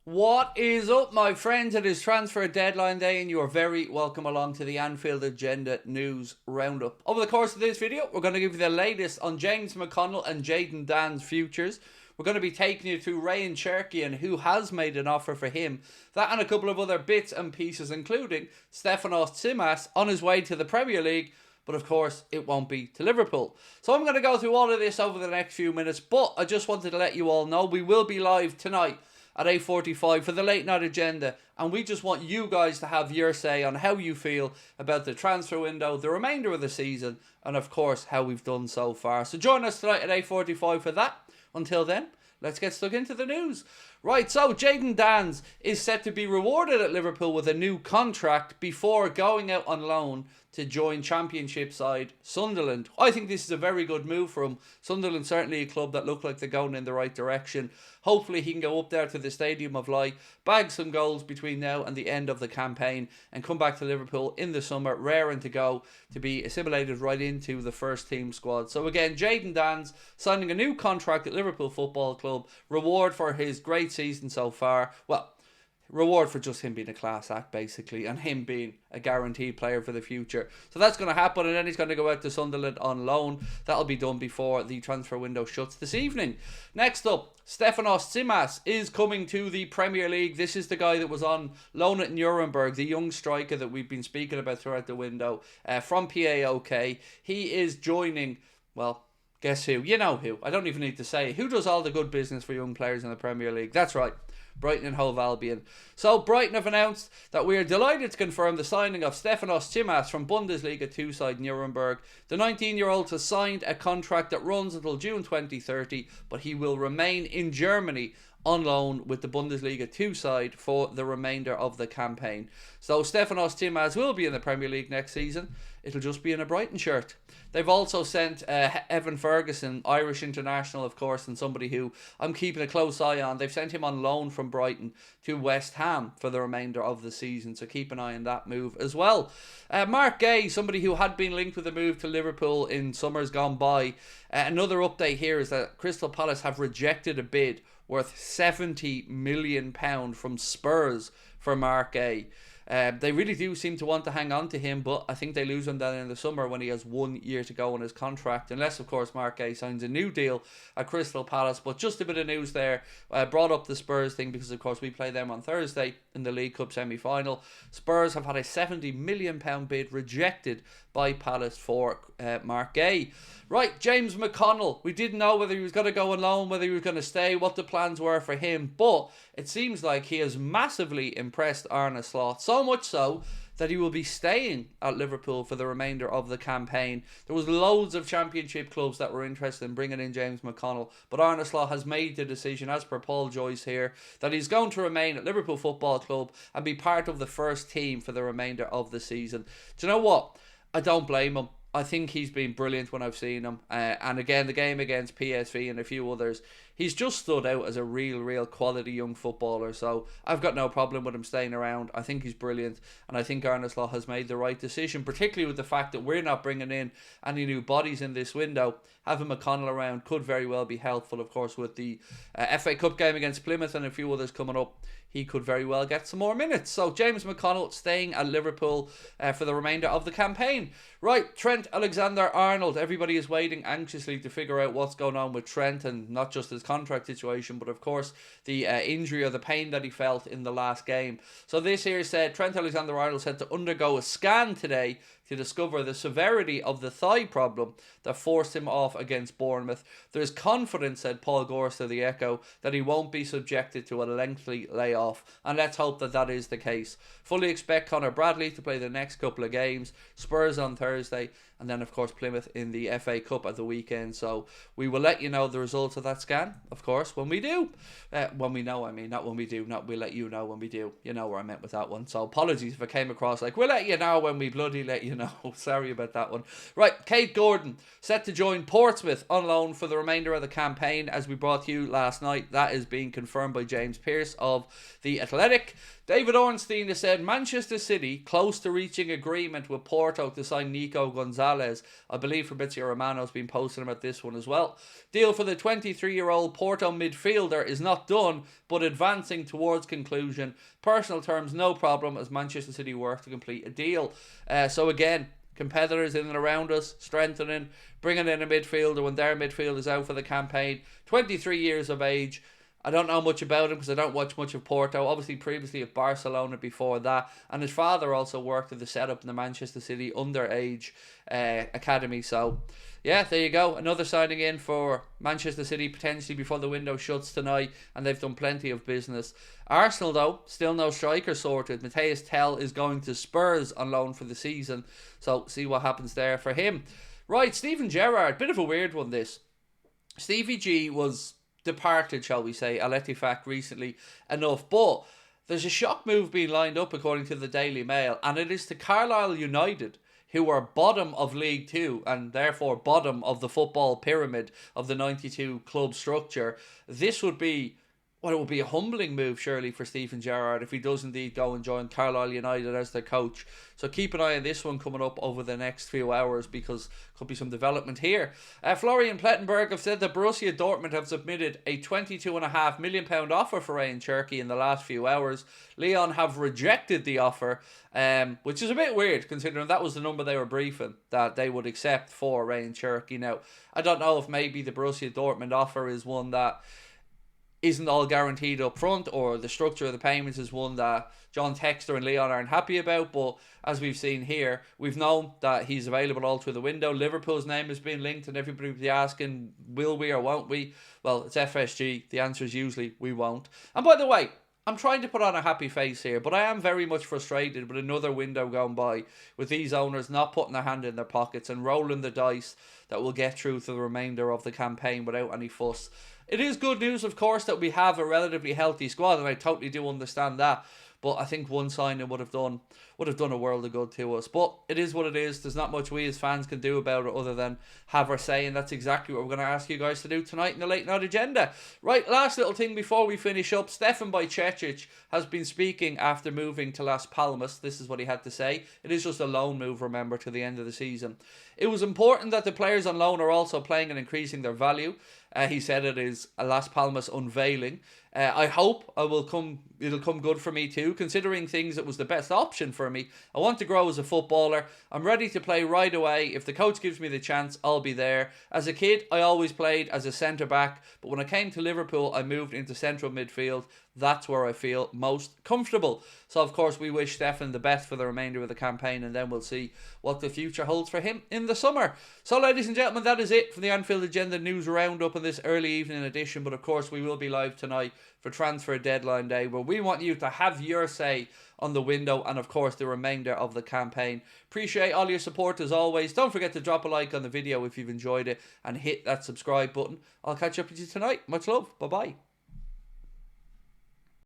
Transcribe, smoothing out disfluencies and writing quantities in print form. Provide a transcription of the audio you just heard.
What is up, my friends? It is transfer deadline day and you are very welcome along to the Anfield Agenda news roundup. Over the course of this video, we're going to give you the latest on James McConnell and Jayden Danns' futures. We're going to be taking you through Rayan Cherki and who has made an offer for him. That and a couple of other bits and pieces, including Stefan Simas on his way to the Premier League. But of course, it won't be to Liverpool. So I'm going to go through all of this over the next few minutes. But I just wanted to let you all know we will be live tonight at 8:45 for the late night agenda, and we just want you guys to have your say on how you feel about the transfer window, the remainder of the season, and of course how we've done so far. So join us tonight at 8:45 for that. Until then, let's get stuck into the news. Right, so Jayden Danns is set to be rewarded at Liverpool with a new contract before going out on loan to join Championship side Sunderland. I think this is a very good move for him. Sunderland certainly a club that look like they're going in the right direction. Hopefully he can go up there to the Stadium of Light, bag some goals between now and the end of the campaign, and come back to Liverpool in the summer, raring to go to be assimilated right into the first team squad. So again, Jayden Danns signing a new contract at Liverpool Football Club, reward for his great season so far. Well, reward for just him being a class act, basically, and him being a guaranteed player for the future. So that's going to happen, and then he's going to go out to Sunderland on loan. That'll be done before the transfer window shuts this evening. Next up, Stefan Simas is coming to the Premier League. This is the guy that was on loan at Nuremberg, the young striker that we've been speaking about throughout the window, from PAOK. He is joining, well, guess who? You know who. I don't even need to say who does all the good business for young players in the Premier League. That's right, Brighton and Hove Albion. So Brighton have announced that we are delighted to confirm the signing of Stefan Simas from Bundesliga 2 side Nuremberg. The 19-year-old has signed a contract that runs until June 2030, but he will remain in Germany on loan with the Bundesliga 2 side for the remainder of the campaign. So Stefan Simas will be in the Premier League next season. It'll just be in a Brighton shirt. They've also sent Evan Ferguson, Irish international, of course, and somebody who I'm keeping a close eye on. They've sent him on loan from Brighton to West Ham for the remainder of the season, so keep an eye on that move as well. Marc, somebody who had been linked with a move to Liverpool in summers gone by. Another update here is that Crystal Palace have rejected a bid worth £70 million from Spurs for Marc. They really do seem to want to hang on to him, but I think they lose him down in the summer when he has 1 year to go on his contract, unless of course Marc signs a new deal at Crystal Palace. But just a bit of news there. Brought up the Spurs thing because of course we play them on Thursday in the League Cup semi-final. Spurs have had a £70 million bid rejected by Palace for Marc. Right, James McConnell. We didn't know whether he was going to go on loan, whether he was going to stay, what the plans were for him, but it seems like he has massively impressed Arne Slot, so much so that he will be staying at Liverpool for the remainder of the campaign. There was loads of Championship clubs that were interested in bringing in James McConnell, but Arne Slot has made the decision, as per Paul Joyce here, that he's going to remain at Liverpool Football Club and be part of the first team for the remainder of the season. Do you know what? I don't blame him. I think he's been brilliant when I've seen him. And again, the game against PSV and a few others, he's just stood out as a real quality young footballer. So I've got no problem with him staying around. I think he's brilliant. And I think Arne Slot has made the right decision, particularly with the fact that we're not bringing in any new bodies in this window. Having McConnell around could very well be helpful, of course, with the FA Cup game against Plymouth and a few others coming up. He could very well get some more minutes. So James McConnell staying at Liverpool for the remainder of the campaign. Right, Trent Alexander-Arnold. Everybody is waiting anxiously to figure out what's going on with Trent, and not just his contract situation, but of course the injury or the pain that he felt in the last game. So this here said Trent Alexander-Arnold had to undergo a scan today to discover the severity of the thigh problem that forced him off against Bournemouth. There's confidence, said Paul Gorst to the Echo, that he won't be subjected to a lengthy layoff, and let's hope that that is the case. Fully expect Conor Bradley to play the next couple of games. Spurs on Thursday, and then of course Plymouth in the FA Cup at the weekend. So we will let you know the results of that scan, of course, when we do. When we know, I mean, not when we do, not we'll let you know when we do. You know where I meant with that one. So apologies if I came across like, we'll let you know when we bloody let you you know. Sorry about that one. Right, Craig Houlden set to join Portsmouth on loan for the remainder of the campaign, as we brought you last night. That is being confirmed by James Pearce of The Athletic. David Ornstein has said Manchester City close to reaching agreement with Porto to sign Nico Gonzalez. I believe Fabrizio Romano's been posting about this one as well. Deal for the 23-year-old Porto midfielder is not done, but advancing towards conclusion. Personal terms, no problem, as Manchester City work to complete a deal. So again, competitors in and around us, strengthening, bringing in a midfielder when their midfield is out for the campaign. 23 years of age. I don't know much about him because I don't watch much of Porto. Obviously, previously at Barcelona before that. And his father also worked at the setup in the Manchester City underage academy. So, yeah, there you go. Another signing in for Manchester City potentially before the window shuts tonight. And they've done plenty of business. Arsenal, though, still no striker sorted. Matthias Tell is going to Spurs on loan for the season. So, see what happens there for him. Right, Steven Gerrard. Bit of a weird one, this. Stevie G was departed, shall we say, Al Ettifaq recently enough, but there's a shock move being lined up according to the Daily Mail, and it is to Carlisle United, who are bottom of League 2 and therefore bottom of the football pyramid of the 92 club structure. This would be, well, it would be a humbling move surely for Steven Gerrard if he does indeed go and join Carlisle United as their coach. So keep an eye on this one coming up over the next few hours, because could be some development here. Florian Plettenberg have said that Borussia Dortmund have submitted a £22.5 million offer for Rayan Cherki in the last few hours. Lyon have rejected the offer, which is a bit weird considering that was the number they were briefing that they would accept for Rayan Cherki. Now, I don't know if maybe the Borussia Dortmund offer is one that isn't all guaranteed up front, or the structure of the payments is one that John Textor and Lyon aren't happy about, but as we've seen here, we've known that he's available all through the window. Liverpool's name has been linked and everybody will be asking, will we or won't we? Well, it's FSG. The answer is usually we won't. And by the way, I'm trying to put on a happy face here, but I am very much frustrated with another window going by, with these owners not putting their hand in their pockets and rolling the dice that will get through to the remainder of the campaign without any fuss. It is good news, of course, that we have a relatively healthy squad, and I totally do understand that. But I think one signing would have done a world of good to us. But it is what it is. There's not much we as fans can do about it other than have our say, and that's exactly what we're going to ask you guys to do tonight in the Late Night Agenda. Right, last little thing before we finish up. Stefan Bajcetic has been speaking after moving to Las Palmas. This is what he had to say. It is just a loan move, remember, to the end of the season. It was important that the players on loan are also playing and increasing their value. He said it is a Las Palmas unveiling. I hope it'll come good for me too, considering things it was the best option for me. I want to grow as a footballer. I'm ready to play right away. If the coach gives me the chance, I'll be there. As a kid, I always played as a centre-back, but when I came to Liverpool, I moved into central midfield. That's where I feel most comfortable. So, of course, we wish Stefan the best for the remainder of the campaign, and then we'll see what the future holds for him in the summer. So, ladies and gentlemen, that is it for the Anfield Agenda News Roundup in this early evening edition. But, of course, we will be live tonight for Transfer Deadline Day, where we want you to have your say on the window and, of course, the remainder of the campaign. Appreciate all your support as always. Don't forget to drop a like on the video if you've enjoyed it and hit that subscribe button. I'll catch up with you tonight. Much love. Bye-bye.